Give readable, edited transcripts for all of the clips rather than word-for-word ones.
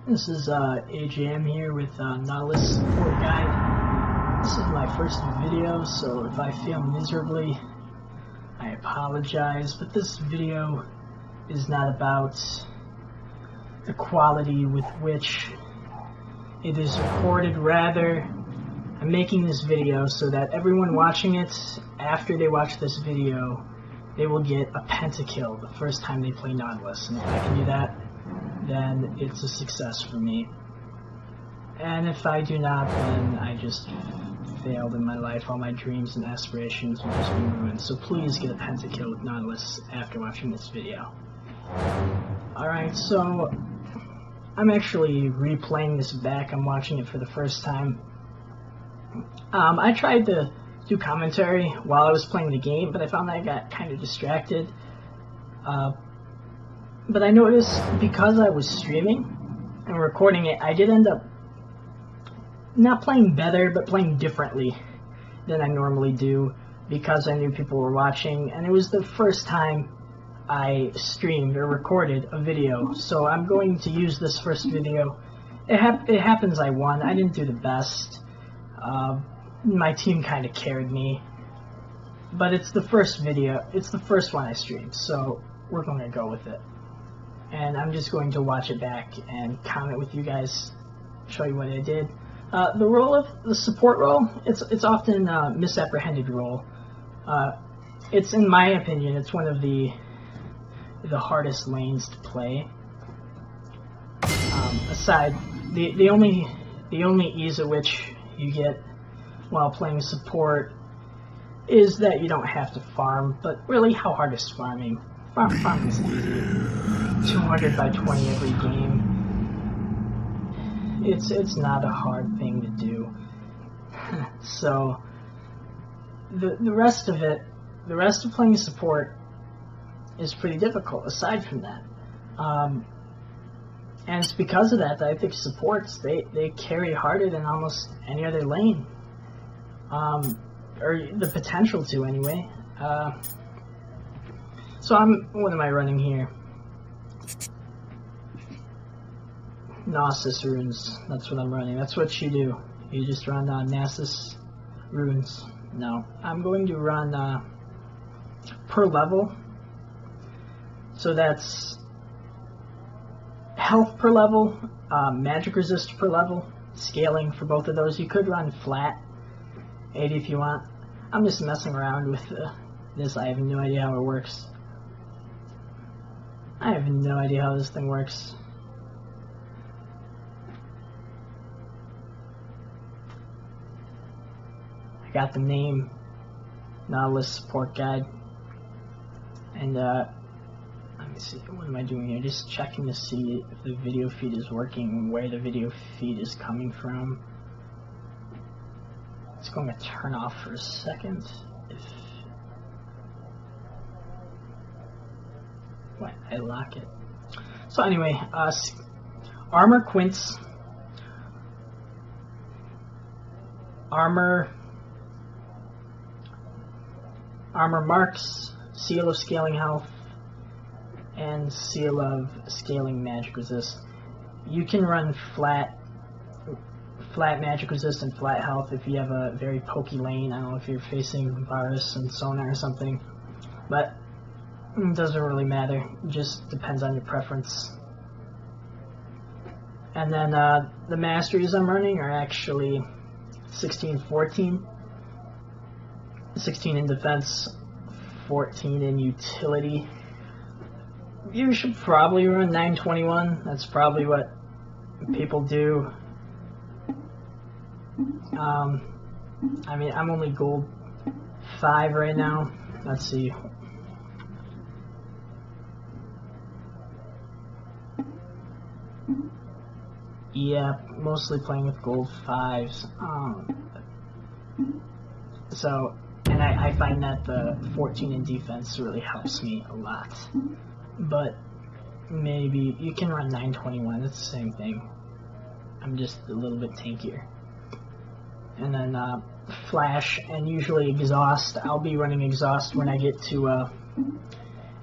This is AJM here with Nautilus Support Guide. This is my first video, so if I fail miserably, I apologize, but this video is not about the quality with which it is recorded. Rather, I'm making this video so that everyone watching it, after they watch this video, they will get a pentakill the first time they play Nautilus, and if I can do that, then it's a success for me. And if I do not, then I just failed in my life. All my dreams and aspirations will just be ruined. So please get a pentakill with Nautilus after watching this video. Alright, so I'm actually replaying this back. I'm watching it for the first time. I tried to do commentary while I was playing the game, but I found that I got kind of distracted. But I noticed because I was streaming and recording it, I did end up not playing better, but playing differently than I normally do because I knew people were watching, and it was the first time I streamed or recorded a video. So I'm going to use this first video. It happens I won. I didn't do the best. My team kind of carried me. But it's the first video. It's the first one I streamed, so we're going to go with it. And I'm just going to watch it back and comment with you guys, show you what I did. The role of the support role, it's often a misapprehended role. It's, in my opinion, it's one of the hardest lanes to play. Aside, the only ease at which you get while playing support is that you don't have to farm. But really, how hard is farming? Farming is easy. 200 by 20 every game. It's not a hard thing to do. So the rest of it, the rest of playing support is pretty difficult aside from that. And it's because of that I think supports they carry harder than almost any other lane. Or the potential to anyway. So what am I running here? Nautilus runes. That's what I'm running. That's what you do. You just run Nautilus runes. No, I'm going to run per level. So that's health per level, magic resist per level, scaling for both of those. You could run flat 80 if you want. I'm just messing around with this. I have no idea how it works. I have no idea how this thing works. I got the name, Nautilus Support Guide, and let me see, what am I doing here? Just checking to see if the video feed is working and where the video feed is coming from. It's going to turn off for a second. What? I lock it. So anyway, armor quints, armor marks, seal of scaling health, and seal of scaling magic resist. You can run flat magic resist and flat health if you have a very pokey lane. I don't know if you're facing virus and sonar or something, but it doesn't really matter. It just depends on your preference. And then the masteries I'm running are actually 16-14. 16 in defense, 14 in utility. You should probably run 921. That's probably what people do. I mean, I'm only gold 5 right now. Let's see. Yeah, mostly playing with gold 5s. So, and I find that the 14 in defense really helps me a lot. But maybe you can run 921. It's the same thing. I'm just a little bit tankier. And then flash and usually exhaust. I'll be running exhaust when I get to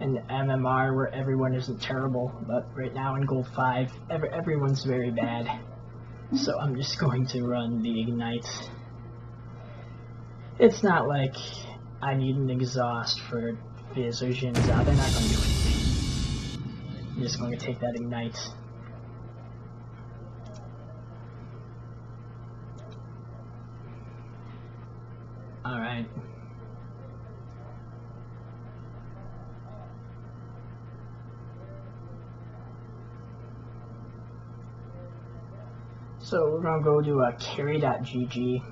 in MMR where everyone isn't terrible, but right now in Gold 5, everyone's very bad. So I'm just going to run the Ignite. It's not like I need an exhaust for Fizz or Jin Zhao. They're not going to do anything. I'm just going to take that Ignite. Alright. So we're going to go to carry.gg.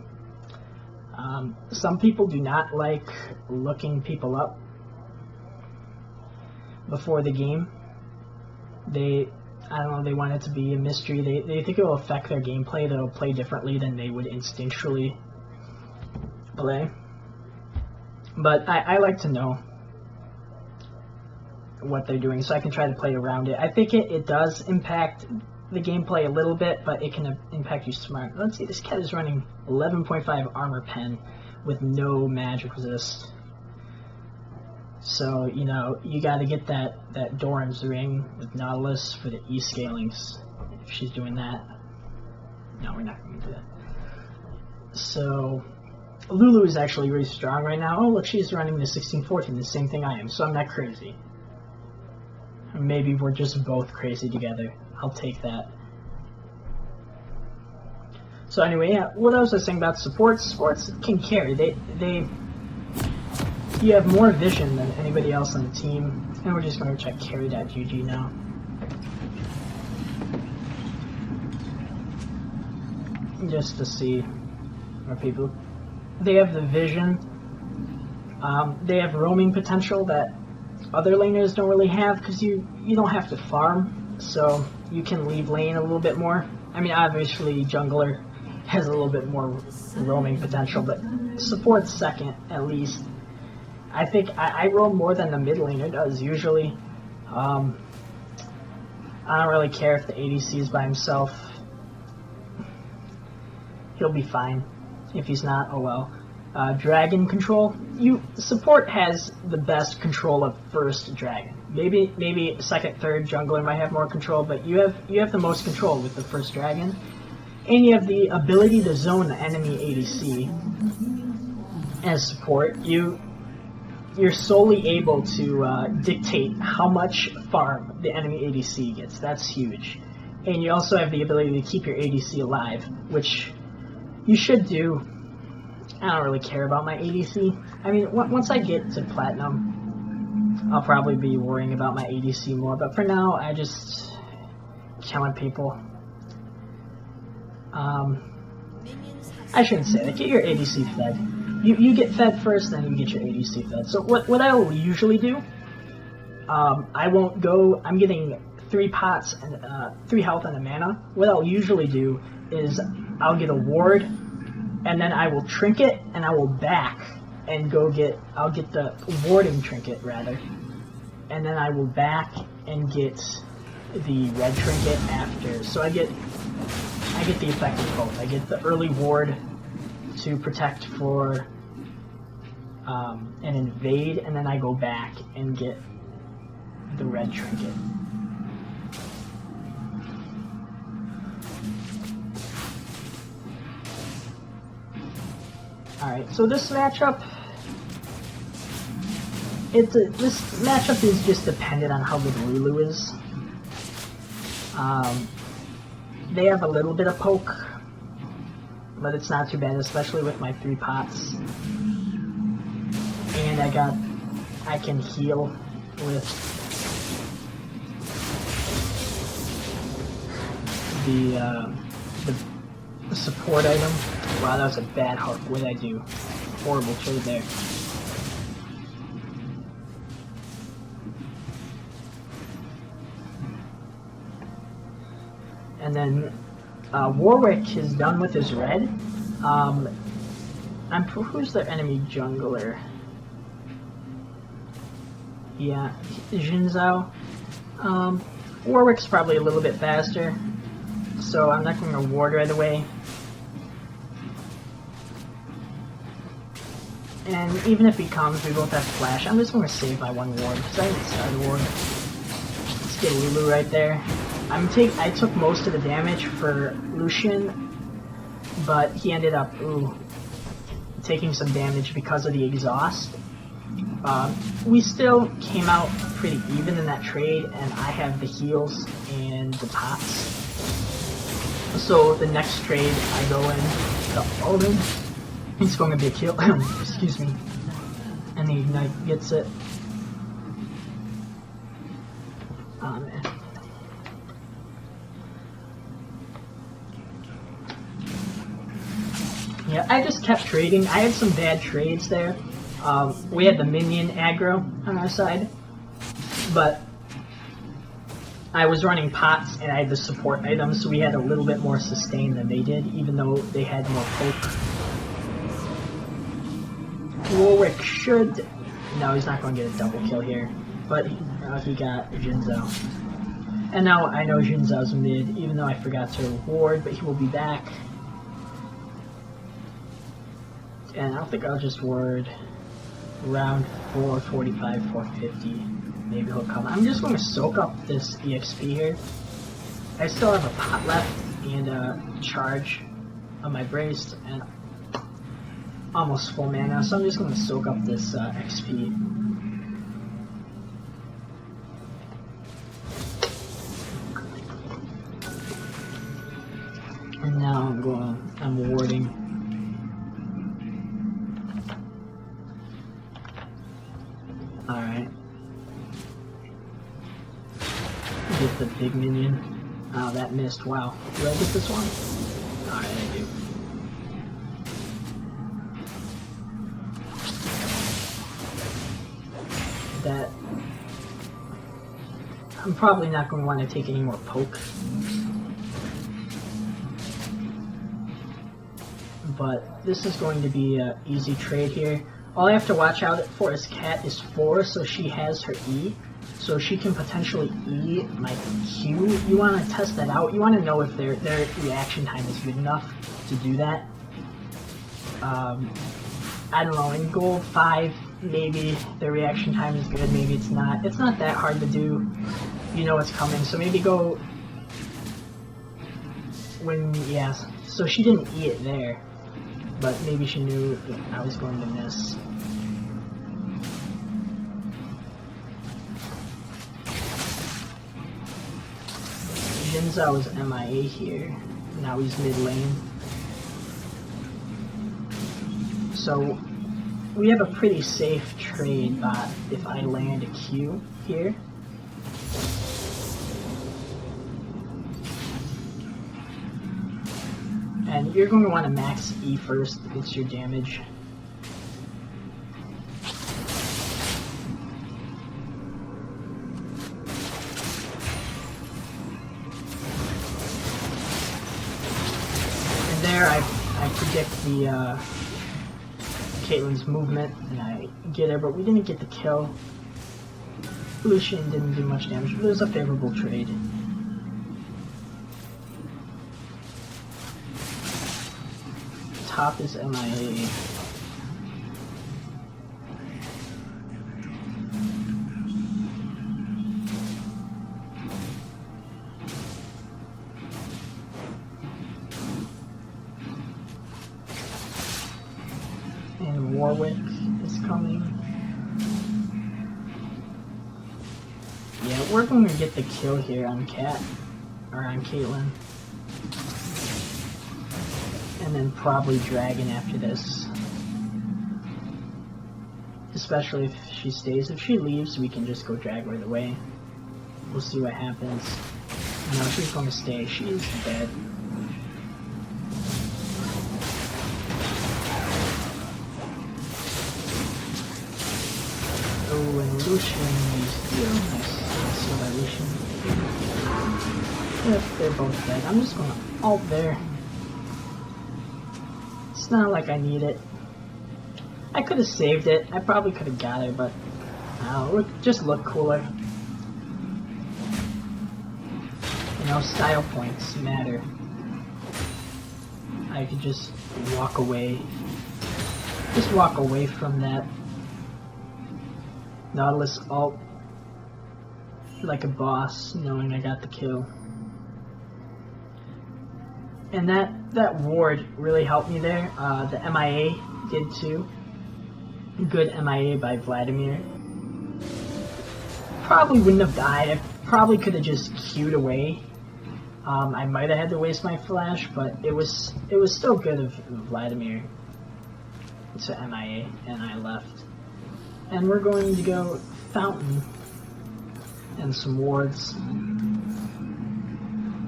Some people do not like looking people up before the game. I don't know, they want it to be a mystery. They think it will affect their gameplay. They'll play differently than they would instinctually play. But I like to know what they're doing so I can try to play around it. I think it does impact the gameplay a little bit, but it can impact you smart. Let's see, this cat is running 11.5 armor pen with no magic resist. So, you know, you gotta get that Doran's ring with Nautilus for the E-scalings, if she's doing that. No, we're not gonna do that. So, Lulu is actually really strong right now. Oh, look, she's running the 1614, the same thing I am, so I'm not crazy. Maybe we're just both crazy together. I'll take that. So anyway, yeah, what else was I saying about supports? Supports can carry. You have more vision than anybody else on the team. And we're just going to check carry.gg now. Just to see where people... They have the vision. They have roaming potential that other laners don't really have because you don't have to farm, so you can leave lane a little bit more. I mean, obviously jungler has a little bit more roaming potential, but support's second at least. I think I roam more than the mid laner does usually. I don't really care if the ADC is by himself. He'll be fine. If he's not, oh well. Dragon control. Support has the best control of first dragon. Maybe second, third jungler might have more control, but you have the most control with the first dragon, and you have the ability to zone the enemy ADC. As support, you're solely able to dictate how much farm the enemy ADC gets. That's huge, and you also have the ability to keep your ADC alive, which you should do. I don't really care about my ADC. I mean, once I get to Platinum, I'll probably be worrying about my ADC more, but for now, I just killing people. I shouldn't say that. Get your ADC fed. You get fed first, then you get your ADC fed. So what I will usually do, I won't go... I'm getting 3 pots and 3 health and a mana. What I'll usually do is I'll get a ward, and then I will trinket, and I will back and go get... I'll get the warding trinket, rather. And then I will back and get the red trinket after. So I get the effect of both. I get the early ward to protect for an invade, and then I go back and get the red trinket. Alright, so this matchup, this matchup is just dependent on how good Lulu is. They have a little bit of poke, but it's not too bad, especially with my 3 pots. And I can heal with the support item. Wow, that was a bad hook. What did I do? Horrible trade there. And then Warwick is done with his red. Who's their enemy jungler? Yeah, Jin Zhao. Warwick's probably a little bit faster, so I'm not going to ward right away. And even if he comes, we both have flash. I'm just going to save my one ward, because I didn't start a ward. Let's get Lulu right there. I took most of the damage for Lucian, but he ended up taking some damage because of the exhaust. We still came out pretty even in that trade, and I have the heals and the pots. So the next trade I go in, the Omen, it's going to be a kill. Excuse me. And the Ignite gets it. Oh man. Yeah, I just kept trading. I had some bad trades there. We had the minion aggro on our side, but I was running pots and I had the support items, so we had a little bit more sustain than they did, even though they had more poke. Warwick should... No, he's not going to get a double kill here, but he got Jinzhou. And now I know Jinzhou's mid, even though I forgot to ward, but he will be back. And I don't think I'll just ward around 445, 450. Maybe he'll come. I'm just going to soak up this EXP here. I still have a pot left and a charge on my brace and almost full mana, so I'm just going to soak up this XP. And now I'm warding. Alright. Get the big minion. Oh, that missed. Wow. Do I get this one? Alright, I do. That... I'm probably not going to want to take any more poke. But this is going to be an easy trade here. All I have to watch out for is Cat is 4, so she has her E. So she can potentially E my Q. You want to test that out. You want to know if their reaction time is good enough to do that. I don't know, in Gold 5, maybe their reaction time is good, maybe it's not. It's not that hard to do. You know what's coming, so maybe go when, yeah, so she didn't E it there. But maybe she knew I was going to miss. Jinzhou was MIA here. Now he's mid lane. So we have a pretty safe trade bot if I land a Q here. And you're going to want to max E first. It's your damage. And there I predict the Caitlyn's movement and I get her, but we didn't get the kill. Lucian didn't do much damage, but it was a favorable trade. Top is MIA. And Warwick is coming. Yeah, we're going to get the kill here on Cat, or on Caitlyn. And then probably Dragon after this. Especially if she stays. If she leaves, we can just go drag right away. We'll see what happens. No, she's going to stay. She's dead. Oh, and Lucian is here. Nice. So by Lucian. Yep, they're both dead. I'm just going to ult there. It's not like I need it. I could have saved it. I probably could have got it, but just look cooler. You know, style points matter. I could just walk away just walk away from that Nautilus ult like a boss, knowing I got the kill. And that ward really helped me there. The MIA did too. Good MIA by Vladimir. Probably wouldn't have died. I probably could have just queued away. I might have had to waste my flash, but it was still good of Vladimir to MIA, and I left. And we're going to go Fountain and some wards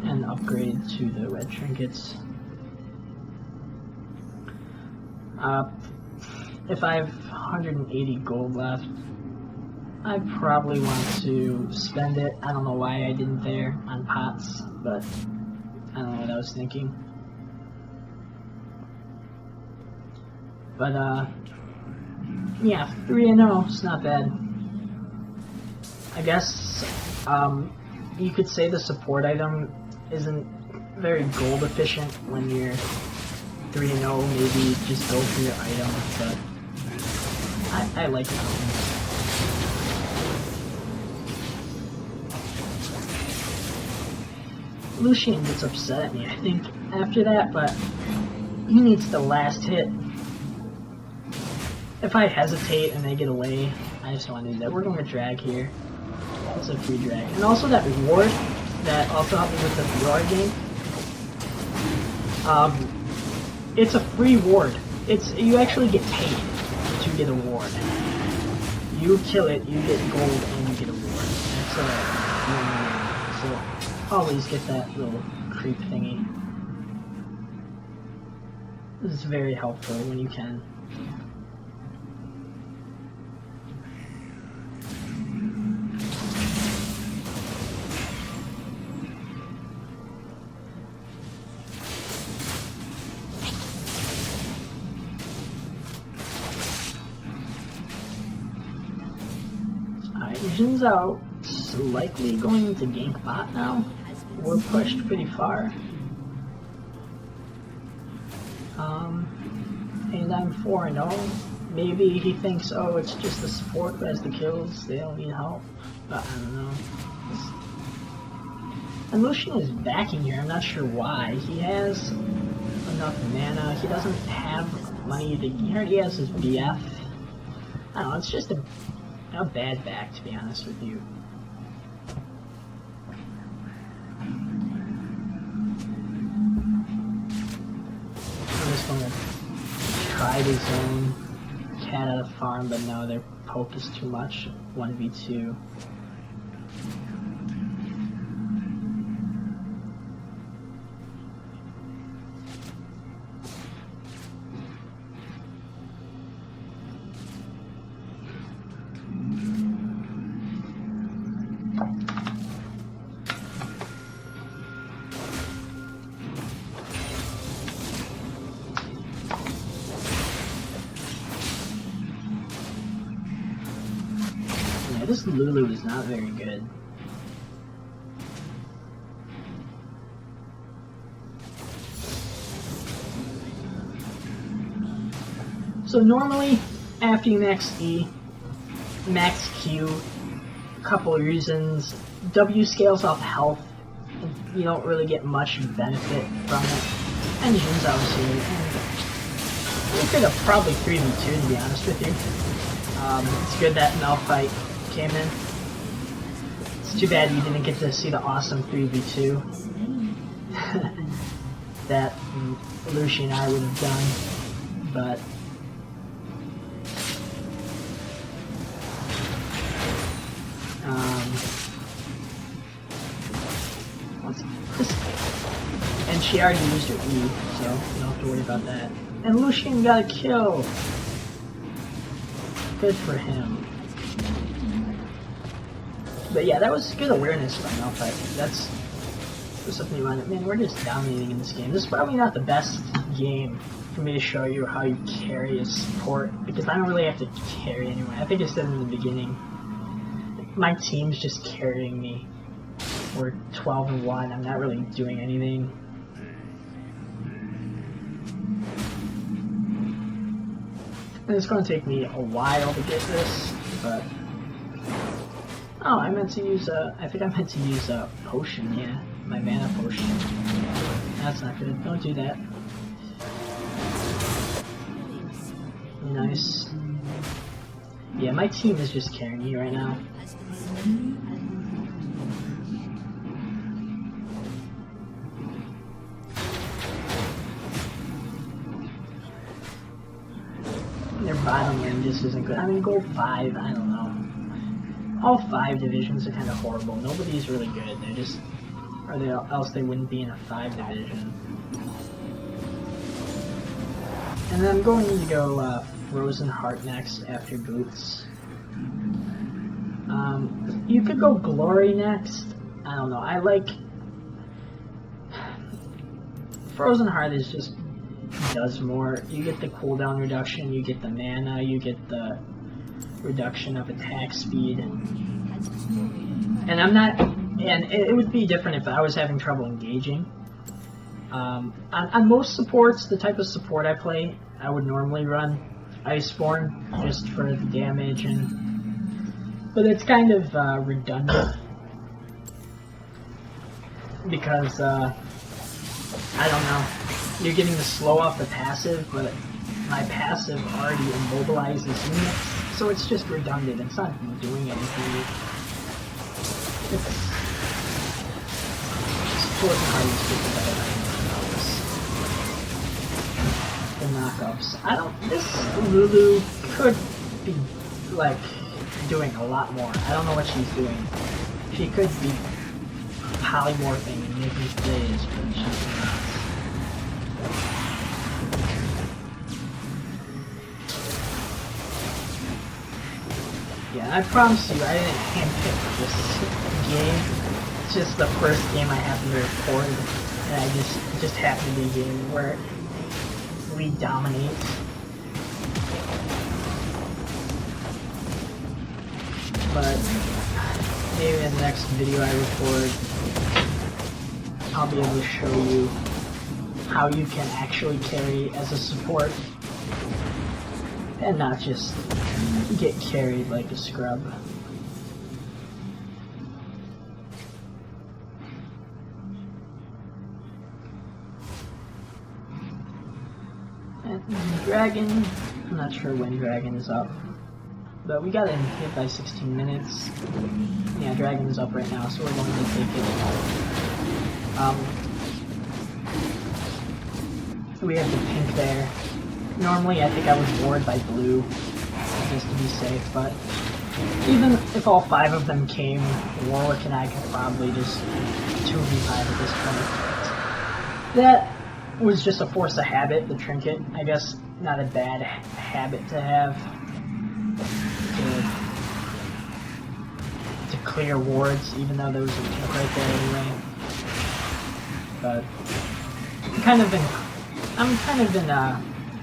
and upgrade to the red trinkets. If I have 180 gold left, I probably want to spend it. I don't know why I didn't there on pots, but I don't know what I was thinking. But yeah, 3-0, it's not bad. I guess you could say the support item isn't very gold efficient when you're 3-0. Maybe just go for your item, but I like Nautilus. Lucian gets upset at me, I think, after that, but he needs the last hit. If I hesitate and they get away, I just don't want to do that. We're going to drag here. It's a free drag. And also that reward that also helped me with the VR game. It's a free ward. You actually get paid to get a ward. You kill it, you get gold, and you get a ward. That's so always get that little creep thingy. This is very helpful when you can. Jin's out, likely going to gank bot now. We're pushed pretty far. And I'm 4-0. Maybe he thinks, oh, it's just the support who has the kills, they don't need help. But I don't know. And Lucian is backing here, I'm not sure why. He has enough mana, he doesn't have money to... He already has his BF. I don't know, it's just a bad back, to be honest with you. I'm just gonna try to zone cat out of farm, but no, their poke is too much. 1v2. This Lulu is not very good. So normally, after you max E, max Q, a couple of reasons, W scales off health, and you don't really get much benefit from it. And Jin's obviously, we could have probably 3v2 to be honest with you. It's good that Malphite came in. It's too bad you didn't get to see the awesome 3v2 that Lucy and I would have done, but what's this? And she already used her E, so you don't have to worry about that. And Lucian got a kill. Good for him. But yeah, that was good awareness by Malphite. That's something you want. Man, we're just dominating in this game. This is probably not the best game for me to show you how you carry a support, because I don't really have to carry anyone. I think I said in the beginning, my team's just carrying me. We're 12-1. I'm not really doing anything. And it's going to take me a while to get this, but... Oh, I meant to use a... I think I meant to use a potion, yeah. My mana potion. That's not good. Don't do that. Nice. Yeah, my team is just carrying me right now. Their bottom lane just isn't good. I mean, gold 5, I don't know. All 5 divisions are kind of horrible. Nobody's really good. They're just... Or else they wouldn't be in a 5 division. And then I'm going to go Frozen Heart next after Boots. You could go Glory next. I don't know. I like... Frozen Heart is just... does more. You get the cooldown reduction, you get the mana, you get the reduction of attack speed. And I'm not... And it would be different if I was having trouble engaging. On most supports, the type of support I play, I would normally run Iceborne, just for the damage, but it's kind of redundant, because, I don't know, you're getting the slow off the passive, but my passive already immobilizes units, so it's just redundant. It's not doing anything. It's the knockups. I don't... This Lulu could be, like, doing a lot more. I don't know what she's doing. She could be polymorphing and making plays, but she's not. Yeah, I promise you, I didn't handpick this game. It's just the first game I happened to record, and I just happened to be a game where we dominate. But maybe in the next video I record, I'll be able to show you how you can actually carry as a support, and not just get carried like a scrub. Dragon, I'm not sure when Dragon is up, but we got it hit by 16 minutes. Yeah, Dragon is up right now, so we're going to take it. We have the pink there. Normally I think I would ward by blue, just to be safe, but even if all 5 of them came, Warwick and I could probably just 2v5 at this point. That was just a force of habit, the trinket. I guess not a bad habit to have. To clear wards, even though there was a tink right there anyway. But I'm kind of in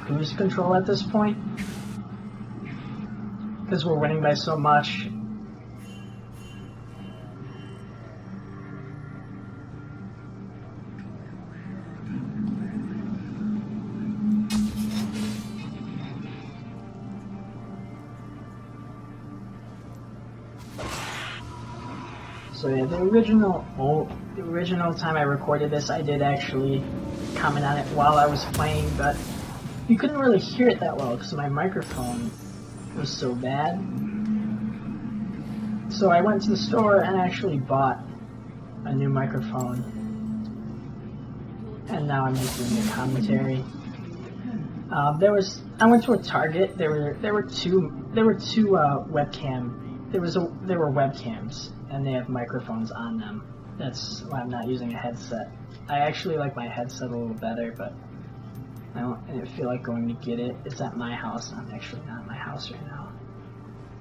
cruise control at this point, because we're winning by so much. So yeah, the original time I recorded this, I did actually comment on it while I was playing, but you couldn't really hear it that well because my microphone was so bad. So I went to the store and actually bought a new microphone, and now I'm just doing a commentary. I went to a Target. There were two webcam. There were webcams, and they have microphones on them. That's why I'm not using a headset. I actually like my headset a little better, but I didn't feel like going to get it. It's at my house. I'm actually not at my house right now.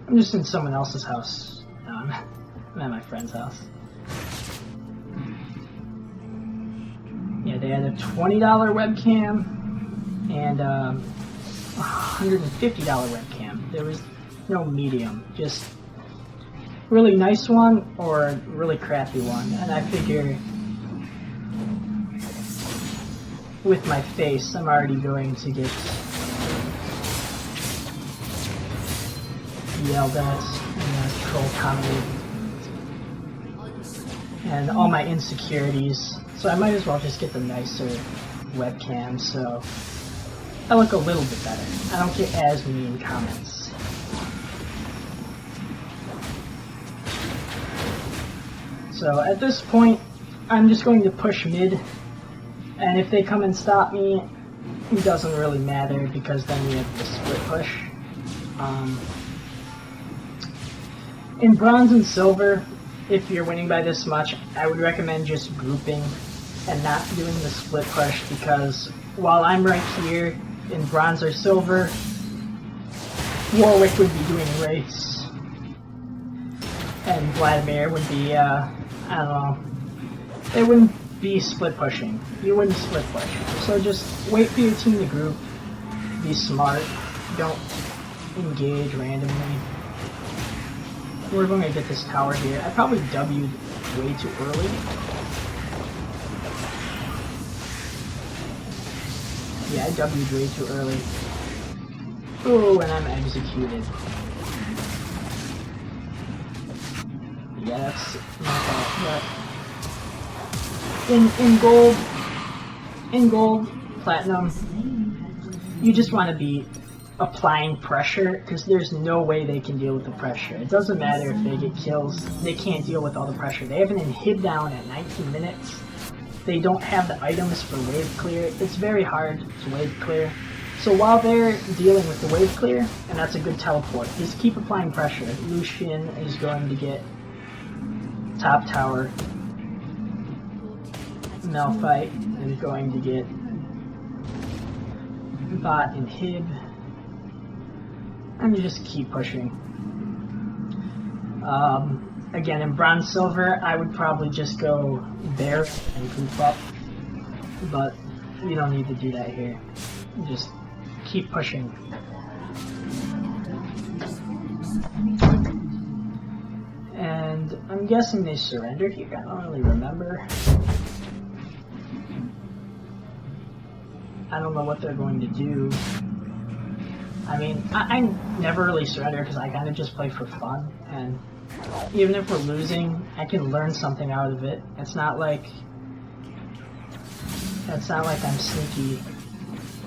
I'm just in someone else's house. No, I'm at my friend's house. Yeah, they had a $20 webcam and a $150 webcam. There was no medium, just really nice one or really crappy one. And I figure with my face, I'm already going to get yelled at and troll commented, and all my insecurities. So I might as well just get the nicer webcam so I look a little bit better. I don't get as mean comments. So at this point, I'm just going to push mid, and if they come and stop me, it doesn't really matter because then we have the split push. In bronze and silver, if you're winning by this much, I would recommend just grouping and not doing the split push, because while I'm right here in bronze or silver, Warwick would be doing race, and Vladimir would be, I don't know, they wouldn't be split pushing. You wouldn't split push. So just wait for your team to group, be smart, don't engage randomly. We're going to get this tower here. I probably W'd way too early. Yeah, I W'd way too early. Ooh, and I'm executed. Yeah, that's not bad. But in gold, platinum, you just want to be applying pressure, because there's no way they can deal with the pressure. It doesn't matter if they get kills, they can't deal with all the pressure. They have an inhib down at 19 minutes. They don't have the items for wave clear. It's very hard to wave clear. So while they're dealing with the wave clear, and that's a good teleport, just keep applying pressure. Lucian is going to get top tower. Malphite is going to get bot inhib. And you just keep pushing. Again, in bronze silver, I would probably just go bear and group up, but you don't need to do that here. You just keep pushing. And I'm guessing they surrendered here. I don't really remember. I don't know what they're going to do. I mean, I never really surrender because I kind of just play for fun, and even if we're losing, I can learn something out of it. It's not like I'm sneaky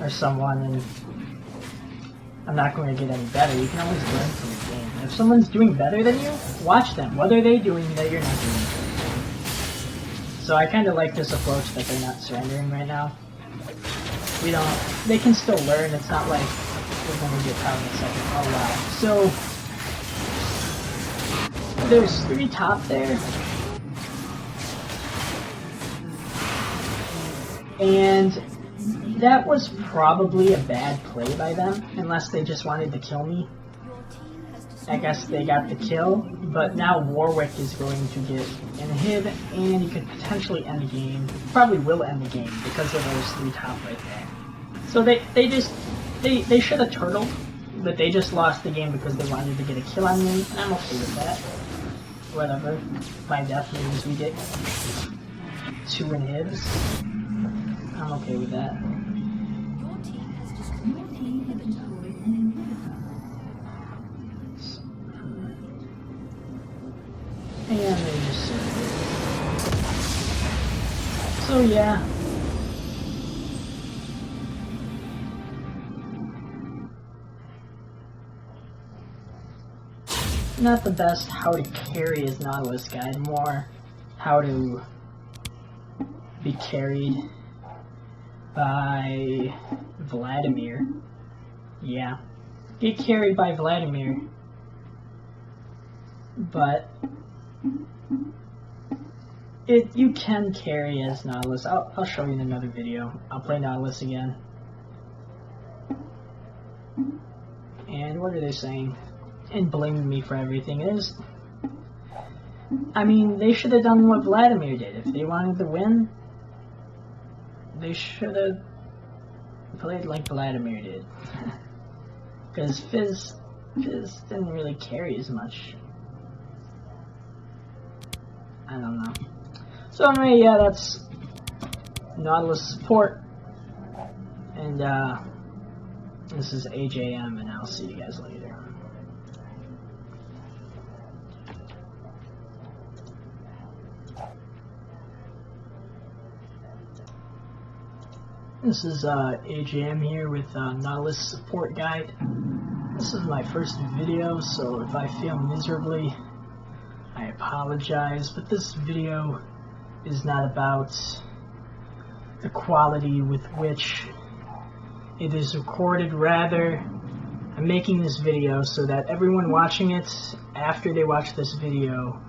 or someone and I'm not going to get any better. You can always learn from the game. And if someone's doing better than you, watch them. What are they doing that you're not doing? So I kind of like this approach that they're not surrendering right now. They can still learn. It's not like we're going to get power in a second. Oh wow. So there's 3 top there. And that was probably a bad play by them, unless they just wanted to kill me. I guess they got the kill, but now Warwick is going to get inhib, and he could potentially end the game. Probably will end the game because of those 3 top right there. So they should have turtled, but they just lost the game because they wanted to get a kill on me, and I'm okay with that. Whatever. My death means we get 2 inhibs. I'm okay with that. And they just so yeah. Not the best how to carry his Nautilus guide, more how to be carried by Vladimir. Yeah. Get carried by Vladimir. But you can carry as Nautilus. I'll show you in another video. I'll play Nautilus again. And what are they saying? And blaming me for everything is, I mean, they should have done what Vladimir did. If they wanted to win, they should have played like Vladimir did. Because Fizz didn't really carry as much. I don't know. So anyway, yeah, that's Nautilus Support. And this is AJM, and I'll see you guys later. This is AJM here with Nautilus Support Guide. This is my first video, so if I fail miserably, I apologize, but this video is not about the quality with which it is recorded. Rather, I'm making this video so that everyone watching it, after they watch this video,